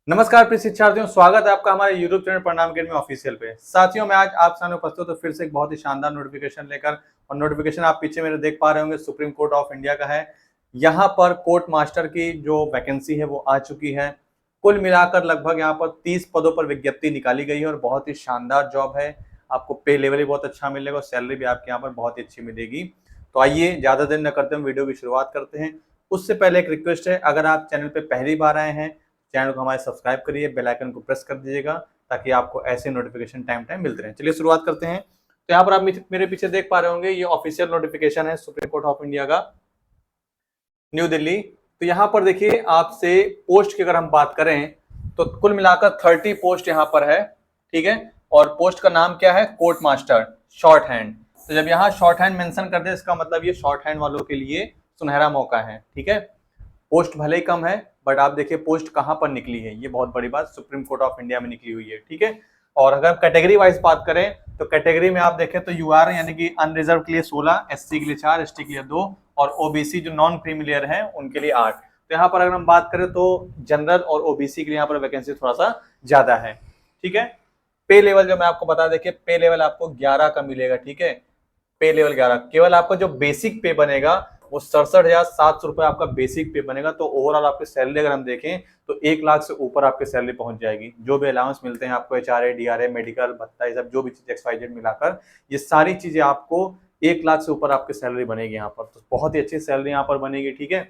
नमस्कार प्रिय शिक्षार्थियों, स्वागत है आपका हमारे YouTube चैनल प्रणाम अकेडमी ऑफिशियल पे। साथियों, मैं आज आप सामने उपस्थित तो फिर से एक बहुत ही शानदार नोटिफिकेशन लेकर, और नोटिफिकेशन आप पीछे मेरे देख पा रहे होंगे सुप्रीम कोर्ट ऑफ इंडिया का है। यहाँ पर कोर्ट मास्टर की जो वैकेंसी है वो आ चुकी है। कुल मिलाकर लगभग यहाँ पर 30 पदों पर विज्ञप्ति निकाली गई है और बहुत ही शानदार जॉब है। आपको पे लेवल भी बहुत अच्छा मिलेगा और सैलरी भी आपके यहाँ पर बहुत ही अच्छी मिलेगी। तो आइए ज्यादा देर न करते हुए वीडियो की शुरुआत करते हैं। उससे पहले एक रिक्वेस्ट है, अगर आप चैनल पे पहली बार आए हैं, चैनल को हमारे सब्सक्राइब करिए, बेल आइकन को प्रेस कर दीजिएगा ताकि आपको ऐसे नोटिफिकेशन टाइम टाइम मिलते रहें। चलिए शुरुआत करते हैं। तो यहाँ पर आप मेरे पीछे देख पा रहे होंगे, ये ऑफिशियल नोटिफिकेशन है सुप्रीम कोर्ट ऑफ इंडिया का, न्यू दिल्ली। तो यहाँ पर देखिए, आपसे पोस्ट की अगर हम बात करें तो कुल मिलाकर 30 पोस्ट यहाँ पर है, ठीक है। और पोस्ट का नाम क्या है? Court master short hand. तो जब यहाँ शॉर्ट हैंड मेंशन कर दे, इसका मतलब ये शॉर्ट हैंड वालों के लिए सुनहरा मौका है, ठीक है। पोस्ट भले ही कम है, बट आप देखिए पोस्ट कहां पर निकली है, ये बहुत बड़ी बात, सुप्रीम कोर्ट ऑफ इंडिया में निकली हुई है, ठीक है। और अगर कैटेगरी वाइज बात करें तो कैटेगरी में आप देखें तो यूआर यानी कि अनरिजर्व के लिए 16, एससी के लिए 4, एसटी के लिए 2 और ओबीसी जो नॉन क्रीमिलियर है उनके लिए 8। तो यहाँ पर अगर हम बात करें तो जनरल और ओबीसी के लिए यहाँ पर वैकेंसी थोड़ा सा ज्यादा है, ठीक है। पे लेवल जो मैं आपको बता, देखिए पे लेवल आपको 11 का मिलेगा, ठीक है। पे लेवल 11, केवल आपका जो बेसिक पे बनेगा वो 67,700 रुपए आपका बेसिक पे बनेगा। तो ओवरऑल आपकी सैलरी अगर हम देखें तो 1 लाख से ऊपर आपकी सैलरी पहुंच जाएगी। जो भी अलाउंस मिलते हैं आपको, एचआरए, डीआरए, मेडिकल भत्ता, ये सब जो भी चीज XYZ मिलाकर, ये सारी चीजें आपको 1 लाख से ऊपर आपकी सैलरी बनेगी यहाँ पर। तो बहुत ही अच्छी सैलरी यहाँ पर बनेगी, ठीक है।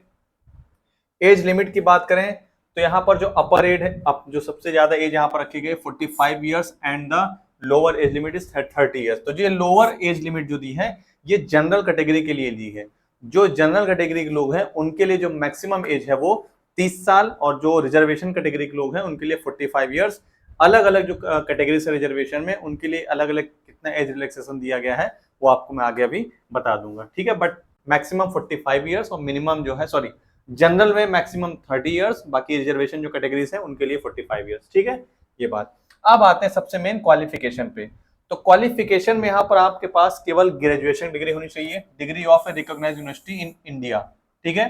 एज लिमिट की बात करें तो यहाँ पर जो अपर एज है, जो सबसे ज्यादा एज यहाँ पर रखी गई 45 years and the lower age limit is 30 years. तो ये लोअर एज लिमिट जो दी है ये जनरल कैटेगरी के लिए दी है। जो जनरल कैटेगरी के लोग हैं उनके लिए जो मैक्सिमम एज है वो 30 साल, और जो रिजर्वेशन कैटेगरी के लोग हैं उनके लिए 45 ईयर्स। अलग अलग जो कैटेगरी से रिजर्वेशन में उनके लिए अलग अलग कितना एज रिलैक्सेशन दिया गया है वो आपको मैं आगे अभी बता दूंगा, ठीक है। बट मैक्सिमम 45 ईयर्स और मिनिमम जो है, सॉरी, जनरल में मैक्सिमम 30 ईयर्स, बाकी रिजर्वेशन जो कैटेगरीज है उनके लिए 45 ईयर्स, ठीक है। ये बात। अब आते हैं सबसे मेन क्वालिफिकेशन पे। तो क्वालिफिकेशन में यहाँ पर आपके पास केवल ग्रेजुएशन डिग्री होनी चाहिए, degree of a recognised university in India, ठीक है।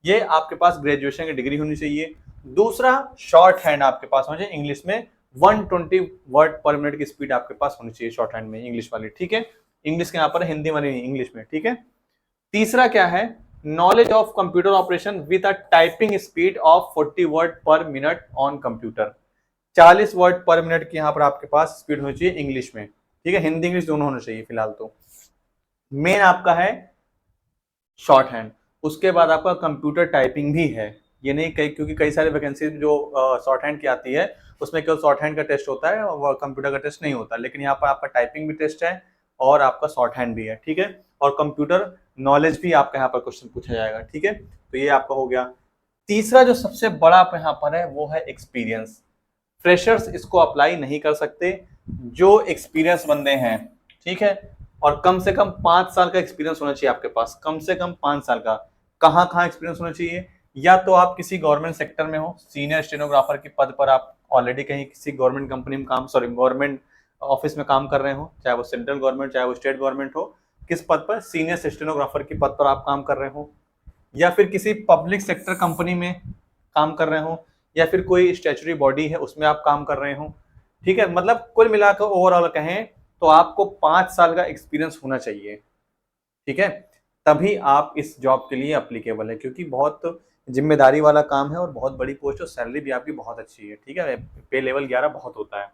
ये आपके पास ग्रेजुएशन की डिग्री होनी चाहिए। दूसरा, शॉर्ट हैंड आपके पास होना चाहिए इंग्लिश में, 120 वर्ड पर मिनट की स्पीड आपके पास होनी चाहिए शॉर्ट हैंड में, इंग्लिश वाली, ठीक है। इंग्लिश के यहाँ पर, हिंदी वाली नहीं, इंग्लिश में, ठीक है। तीसरा क्या है? Knowledge of computer operation with a typing speed of 40 word पर मिनट ऑन कंप्यूटर। 40 वर्ड पर मिनट की यहाँ पर आपके पास स्पीड होनी चाहिए इंग्लिश में, ठीक है। हिंदी इंग्लिश दोनों होना चाहिए फिलहाल। तो मेन आपका है शॉर्ट हैंड। उसके बाद आपका कंप्यूटर टाइपिंग भी है, ये नहीं कई, क्योंकि कई सारे वैकेंसी जो शॉर्ट हैंड की आती है उसमें केवल शॉर्ट हैंड का टेस्ट होता है और कंप्यूटर का टेस्ट नहीं होता। लेकिन यहाँ पर आपका टाइपिंग भी टेस्ट है और आपका शॉर्ट हैंड भी है, ठीक है। और कंप्यूटर नॉलेज भी आपका यहाँ पर क्वेश्चन पूछा जाएगा, ठीक है। तो ये आपका हो गया। तीसरा जो सबसे बड़ा यहाँ पर है वो है एक्सपीरियंस। फ्रेशर्स इसको अप्लाई नहीं कर सकते, जो एक्सपीरियंस बंदे हैं, ठीक है। और कम से कम 5 साल का एक्सपीरियंस होना चाहिए आपके पास, कम से कम 5 साल का। कहाँ कहाँ एक्सपीरियंस होना चाहिए? या तो आप किसी गवर्नमेंट सेक्टर में हो, सीनियर स्टेनोग्राफर के पद पर आप ऑलरेडी कहीं किसी गवर्नमेंट कंपनी में काम, सॉरी, गवर्नमेंट ऑफिस में काम कर रहे हो, चाहे वो सेंट्रल गवर्नमेंट चाहे वो स्टेट गवर्नमेंट हो। किस पद पर? सीनियर स्टेनोग्राफर के पद पर आप काम कर रहे हो, या फिर किसी पब्लिक सेक्टर कंपनी में काम कर रहे हो, या फिर कोई स्टैच्यूटरी बॉडी है उसमें आप काम कर रहे हो, ठीक है। मतलब कुल मिलाकर ओवरऑल कहें तो आपको 5 साल का एक्सपीरियंस होना चाहिए, ठीक है। तभी आप इस जॉब के लिए अप्लीकेबल है, क्योंकि बहुत जिम्मेदारी वाला काम है और बहुत बड़ी पोस्ट है, सैलरी भी आपकी बहुत अच्छी है, ठीक है। पे लेवल 11 बहुत होता है।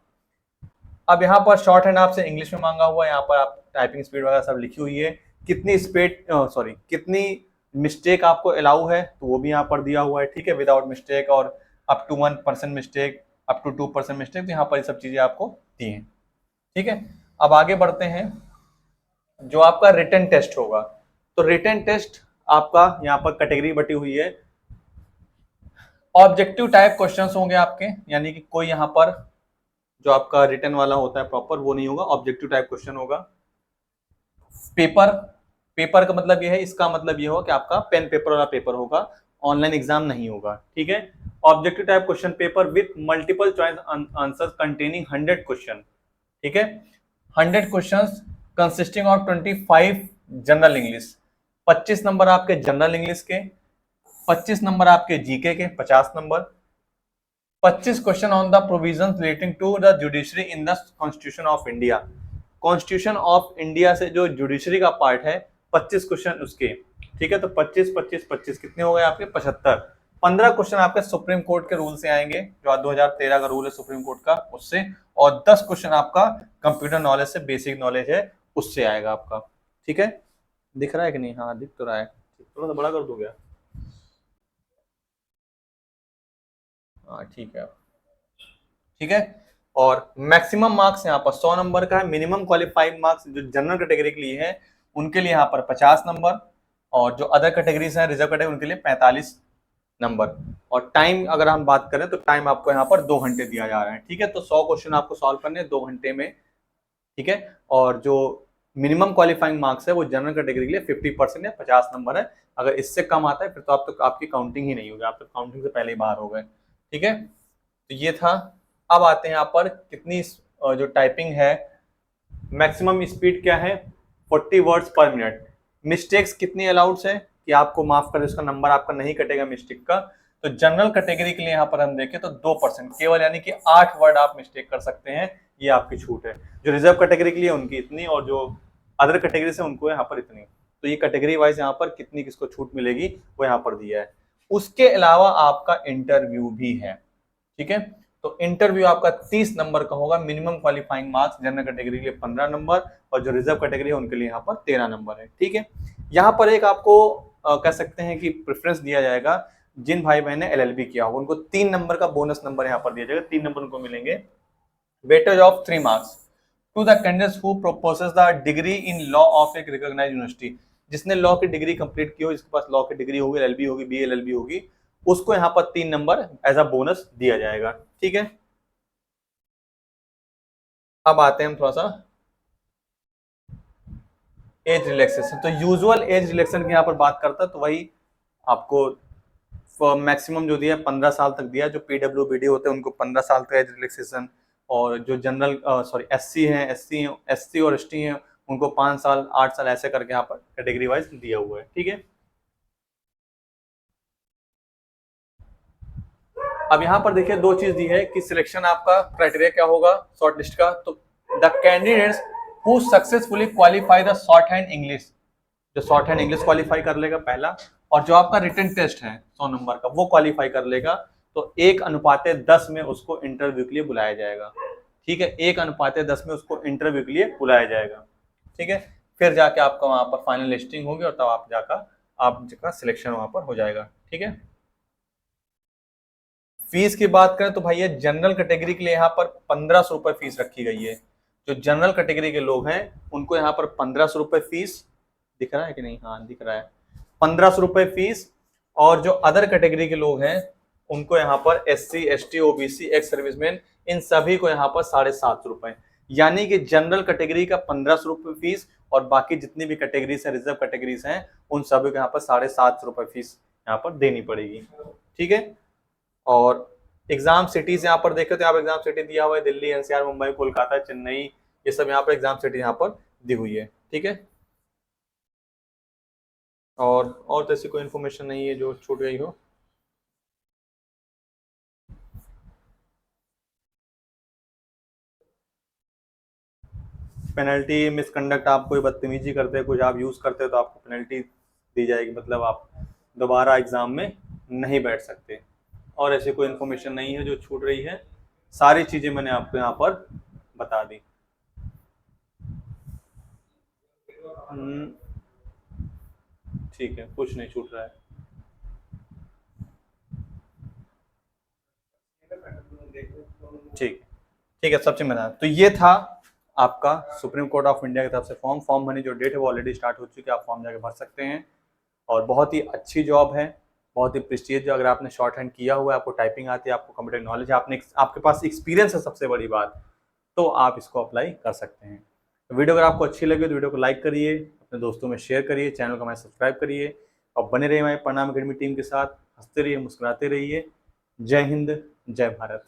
अब यहाँ पर शॉर्ट हैंड आपसे इंग्लिश में मांगा हुआ है, यहाँ पर आप टाइपिंग स्पीड वगैरह सब लिखी हुई है। कितनी स्पीड, सॉरी, कितनी मिस्टेक आपको अलाउ है तो वो भी यहाँ पर दिया हुआ है, ठीक है। विदाउट मिस्टेक और up to 1% mistake, up to 2% mistake, तो यहाँ पर ये सब चीजें आपको दी हैं, ठीक है। अब आगे बढ़ते हैं। जो आपका रिटन टेस्ट होगा, तो रिटन टेस्ट आपका यहाँ पर कैटेगरी बटी हुई है। ऑब्जेक्टिव टाइप क्वेश्चंस होंगे आपके, यानी कि कोई यहाँ पर जो आपका रिटन वाला होता है प्रॉपर वो नहीं होगा, ऑब्जेक्टिव टाइप क्वेश्चन होगा। पेपर, पेपर का मतलब ये है, इसका मतलब ये होगा कि आपका पेन पेपर वाला पेपर होगा, ऑनलाइन एग्जाम नहीं होगा, ठीक है। Objective type question paper with multiple choice answer containing 100 question, ठीक है। 100 questions consisting of 25 general English, 25 number आपके जनरल इंग्लिश के, 25 नंबर आपके जीके के, 50 number, 25 question on the provisions relating to the judiciary in the constitution of India. Constitution of India से जो judiciary का part है 25 क्वेश्चन उसके, ठीक है। तो 25 25 25 कितने हो गए आपके 75। 15 क्वेश्चन आपके सुप्रीम कोर्ट के रूल से आएंगे, जो 2013 का रूल है सुप्रीम कोर्ट का, उससे। और 10 क्वेश्चन आपका कंप्यूटर नॉलेज से, बेसिक नॉलेज है उससे आएगा आपका, ठीक है। दिख रहा है कि नहीं? हाँ दिख तो रहा है, थोड़ा सा बड़ा कर दो क्या? हाँ ठीक है, ठीक है। और मैक्सिमम मार्क्स यहाँ पर 100 नंबर का है। मिनिमम क्वालिफाइड मार्क्स जो जनरल कैटेगरी के लिए है उनके लिए यहाँ पर 50 नंबर, और जो अदर कैटेगरीज हैं रिजर्व कैटेगरी उनके लिए 45 नंबर। और टाइम अगर हम बात करें तो टाइम आपको यहाँ पर 2 घंटे दिया जा रहा है, ठीक है। तो 100 क्वेश्चन आपको सॉल्व करने हैं 2 घंटे में, ठीक है। और जो मिनिमम क्वालिफाइंग मार्क्स है वो जनरल कैटेगरी के लिए 50% या 50 नंबर है। अगर इससे कम आता है फिर तो आप तो आपकी काउंटिंग ही नहीं होगी, आप तो काउंटिंग से पहले ही बाहर हो गए, ठीक है। तो ये था। अब आते हैं यहाँ पर कितनी जो टाइपिंग है, मैक्सिमम स्पीड क्या है 40 वर्ड्स पर मिनट। मिस्टेक्स कितनी अलाउड है कि आपको माफ कर, इसका नंबर आपका नहीं कटेगा मिस्टेक का। तो जनरल कैटेगरी के लिए यहाँ पर हम देखें तो 2% केवल, यानी कि 8 वर्ड आप मिस्टेक कर सकते हैं, ये आपकी छूट है। जो रिजर्व कैटेगरी के लिए उनकी इतनी, और जो अदर कैटेगरी से उनको यहाँ पर इतनी। तो ये कैटेगरी वाइज यहाँ पर कितनी किसको छूट मिलेगी वो यहाँ पर दिया है। उसके अलावा आपका इंटरव्यू भी है, ठीक है। तो इंटरव्यू आपका 30 नंबर का होगा। Minimum qualifying marks general category के लिए 15 नंबर, और जो रिजर्व कैटेगरी है उनके लिए यहाँ पर 13 नंबर है, ठीक है। यहाँ पर एक आपको कह सकते हैं कि प्रेफरेंस दिया जाएगा, जिन भाई बहन ने एलएलबी किया होगा उनको 3 नंबर का बोनस नंबर यहाँ पर दिया जाएगा, 3 नंबर उनको मिलेंगे। Weightage of 3 marks to the candidates who proposes the degree in law of एक रिकॉग्नाइज्ड यूनिवर्सिटी। जिसने लॉ की डिग्री कंप्लीट की हो, जिसके पास लॉ की डिग्री होगी, एलएलबी होगी, बीएलएलबी होगी, उसको यहाँ पर 3 नंबर एज अ बोनस दिया जाएगा, ठीक है। अब आते हैं हम थोड़ा सा एज रिलैक्सेशन। तो यूजुअल एज रिलैक्सेशन की यहाँ पर बात करता है तो वही आपको मैक्सिमम जो दिया 15 साल तक दिया। जो पीडब्ल्यूबीडी होते हैं उनको 15 साल तक एज रिलैक्सेशन, और जो जनरल सॉरी एससी और एसटी हैं उनको 5 साल 8 साल ऐसे करके यहाँ पर कैटेगरी वाइज दिया हुआ है, ठीक है। अब यहाँ पर देखिए 2 चीज दी है कि सिलेक्शन आपका क्राइटेरिया क्या होगा शॉर्ट लिस्ट का। तो the candidates who successfully qualify the short hand English, जो शॉर्ट हैंड इंग्लिश क्वालिफाई कर लेगा पहला, और जो आपका रिटन टेस्ट है 100 नंबर का वो क्वालिफाई कर लेगा, तो 1:10 में उसको इंटरव्यू के लिए बुलाया जाएगा, ठीक है। 1:10 में उसको इंटरव्यू के लिए बुलाया जाएगा, ठीक है। फिर जाके आपका वहां पर फाइनल लिस्टिंग होगी और तब आपका सिलेक्शन वहां पर हो जाएगा, ठीक है। फीस की बात करें तो भैया जनरल कैटेगरी के लिए यहाँ पर 1500 रुपए फीस रखी गई है। जो जनरल कैटेगरी के लोग हैं उनको यहाँ पर 1500 रुपए फीस, दिख रहा है कि नहीं? हाँ दिख रहा है, 1500 रुपए फीस। और जो अदर कैटेगरी के लोग हैं उनको यहाँ पर SC ST OBC ex serviceman, इन सभी को यहाँ पर 750 रुपए। यानी कि जनरल कैटेगरी का 1500 रुपए फीस, और बाकी जितनी भी कैटेगरीज है रिजर्व कैटेगरीज हैं उन सभी को यहाँ पर 750 रुपए फीस यहाँ पर देनी पड़ेगी, ठीक है। और एग्जाम सिटीज यहाँ पर देखे तो यहाँ पर एग्जाम सिटी दिया हुआ है दिल्ली, एनसीआर, मुंबई, कोलकाता, चेन्नई, ये सब यहाँ पर एग्जाम सिटी यहाँ पर दी हुई है, ठीक है। और तो ऐसी कोई इन्फॉर्मेशन नहीं है जो छूट गई हो। पेनल्टी मिसकंडक्ट, आप कोई बदतमीजी करते हैं, कुछ आप यूज करते हैं तो आपको पेनल्टी दी जाएगी, मतलब आप दोबारा एग्जाम में नहीं बैठ सकते। और ऐसी कोई इन्फॉर्मेशन नहीं है जो छूट रही है, सारी चीजें मैंने आपको यहाँ पर बता दी। ठीक है, कुछ नहीं छूट रहा है। ठीक ठीक है, सब चीज बता। तो ये था आपका सुप्रीम कोर्ट ऑफ इंडिया की तरफ से फॉर्म भरने जो डेट है वो ऑलरेडी स्टार्ट हो चुकी है, आप फॉर्म जाके भर सकते हैं। और बहुत ही अच्छी जॉब है, बहुत ही प्रेस्टीजियस। अगर आपने शॉर्ट हैंड किया हुआ है, आपको टाइपिंग आती है, आपको कंप्यूटर नॉलेज है, आपके पास एक्सपीरियंस है सबसे बड़ी बात, तो आप इसको अप्लाई कर सकते हैं। तो वीडियो अगर आपको अच्छी लगी तो वीडियो को लाइक करिए, अपने दोस्तों में शेयर करिए, चैनल को हमारे सब्सक्राइब करिए, और बने रहिए हमारे प्रणाम अकेडमी टीम के साथ। हंसते रहिए, मुस्कुराते रहिए। जय हिंद, जय भारत।